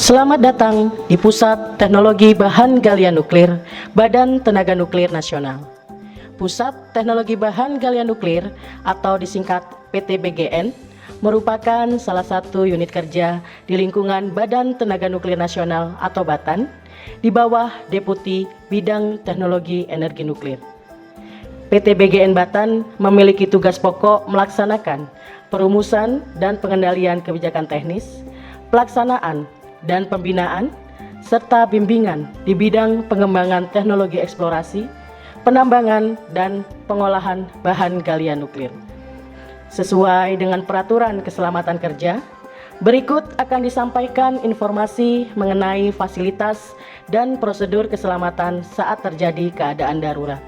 Selamat datang di Pusat Teknologi Bahan Galian Nuklir Badan Tenaga Nuklir Nasional. Pusat Teknologi Bahan Galian Nuklir atau disingkat PTBGN merupakan salah satu unit kerja di lingkungan Badan Tenaga Nuklir Nasional atau BATN di bawah Deputi Bidang Teknologi Energi Nuklir. PTBGN BATN memiliki tugas pokok melaksanakan perumusan dan pengendalian kebijakan teknis, pelaksanaan dan pembinaan, serta bimbingan di bidang pengembangan teknologi eksplorasi, penambangan, dan pengolahan bahan galian nuklir. Sesuai dengan peraturan keselamatan kerja, berikut akan disampaikan informasi mengenai fasilitas dan prosedur keselamatan saat terjadi keadaan darurat.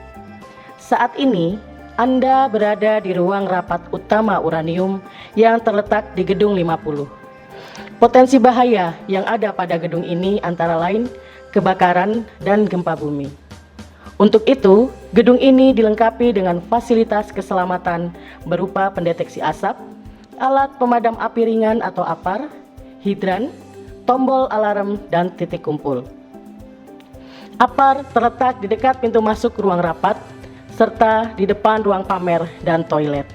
Saat ini, Anda berada di ruang rapat utama uranium yang terletak di Gedung 50. Potensi bahaya yang ada pada gedung ini antara lain kebakaran dan gempa bumi. Untuk itu, gedung ini dilengkapi dengan fasilitas keselamatan berupa pendeteksi asap, alat pemadam api ringan atau APAR, hidran, tombol alarm, dan titik kumpul. APAR terletak di dekat pintu masuk ruang rapat, serta di depan ruang pamer dan toilet.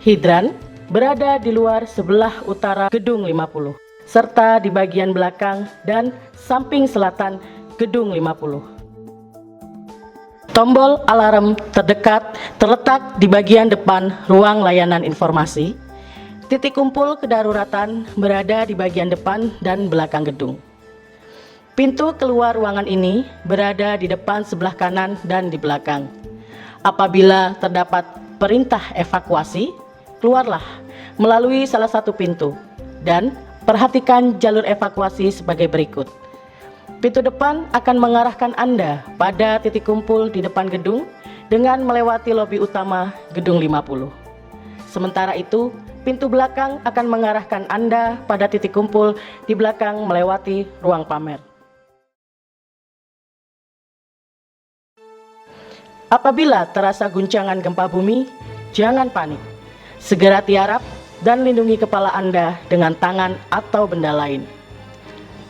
Hidran berada di luar sebelah utara Gedung 50, serta di bagian belakang dan samping selatan Gedung 50. Tombol alarm terdekat terletak di bagian depan ruang layanan informasi. Titik kumpul kedaruratan berada di bagian depan dan belakang gedung. Pintu keluar ruangan ini berada di depan sebelah kanan dan di belakang. Apabila terdapat perintah evakuasi, keluarlah melalui salah satu pintu dan perhatikan jalur evakuasi sebagai berikut. Pintu depan akan mengarahkan Anda pada titik kumpul di depan gedung dengan melewati lobi utama Gedung 50. Sementara itu, pintu belakang akan mengarahkan Anda pada titik kumpul di belakang melewati ruang pamer. Apabila terasa guncangan gempa bumi, jangan panik. Segera tiarap dan lindungi kepala Anda dengan tangan atau benda lain.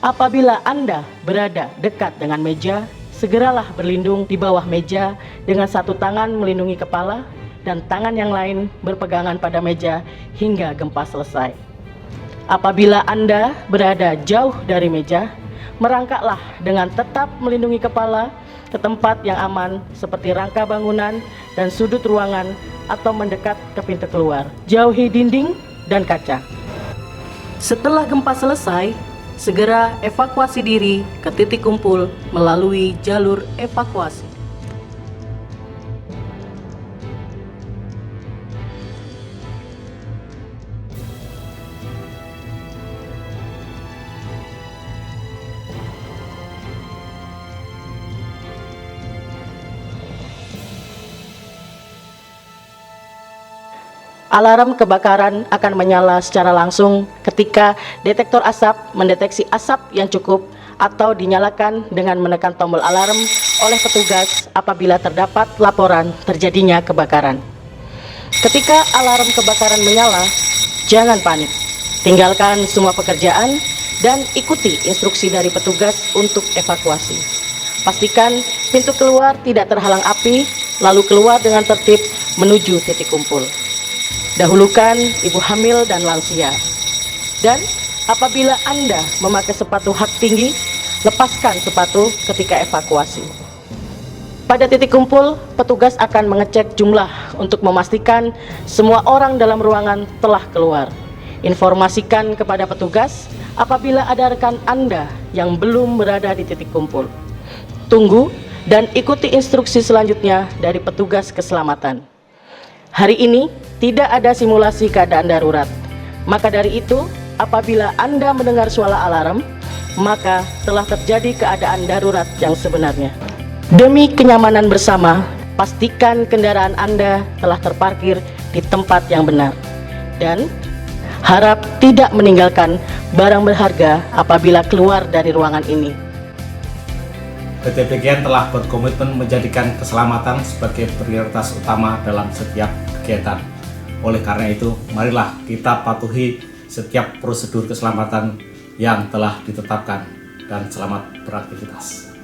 Apabila Anda berada dekat dengan meja, segeralah berlindung di bawah meja dengan satu tangan melindungi kepala dan tangan yang lain berpegangan pada meja hingga gempa selesai. Apabila Anda berada jauh dari meja, merangkaklah dengan tetap melindungi kepala ke tempat yang aman seperti rangka bangunan dan sudut ruangan atau mendekat ke pintu keluar. Jauhi dinding dan kaca. Setelah gempa selesai, segera evakuasi diri ke titik kumpul melalui jalur evakuasi. Alarm kebakaran akan menyala secara langsung ketika detektor asap mendeteksi asap yang cukup atau dinyalakan dengan menekan tombol alarm oleh petugas apabila terdapat laporan terjadinya kebakaran. Ketika alarm kebakaran menyala, jangan panik. Tinggalkan semua pekerjaan dan ikuti instruksi dari petugas untuk evakuasi. Pastikan pintu keluar tidak terhalang api, lalu keluar dengan tertib menuju titik kumpul. Dahulukan ibu hamil dan lansia. Dan apabila Anda memakai sepatu hak tinggi, lepaskan sepatu ketika evakuasi. Pada titik kumpul, petugas akan mengecek jumlah untuk memastikan semua orang dalam ruangan telah keluar. Informasikan kepada petugas apabila ada rekan Anda yang belum berada di titik kumpul. Tunggu dan ikuti instruksi selanjutnya dari petugas keselamatan. Hari ini tidak ada simulasi keadaan darurat. Maka dari itu, apabila Anda mendengar suara alarm, maka telah terjadi keadaan darurat yang sebenarnya. Demi kenyamanan bersama, pastikan kendaraan Anda telah terparkir di tempat yang benar. Dan harap tidak meninggalkan barang berharga apabila keluar dari ruangan ini. PTBGN telah berkomitmen menjadikan keselamatan sebagai prioritas utama dalam setiap kegiatan. Oleh karena itu, marilah kita patuhi setiap prosedur keselamatan yang telah ditetapkan, dan selamat beraktivitas.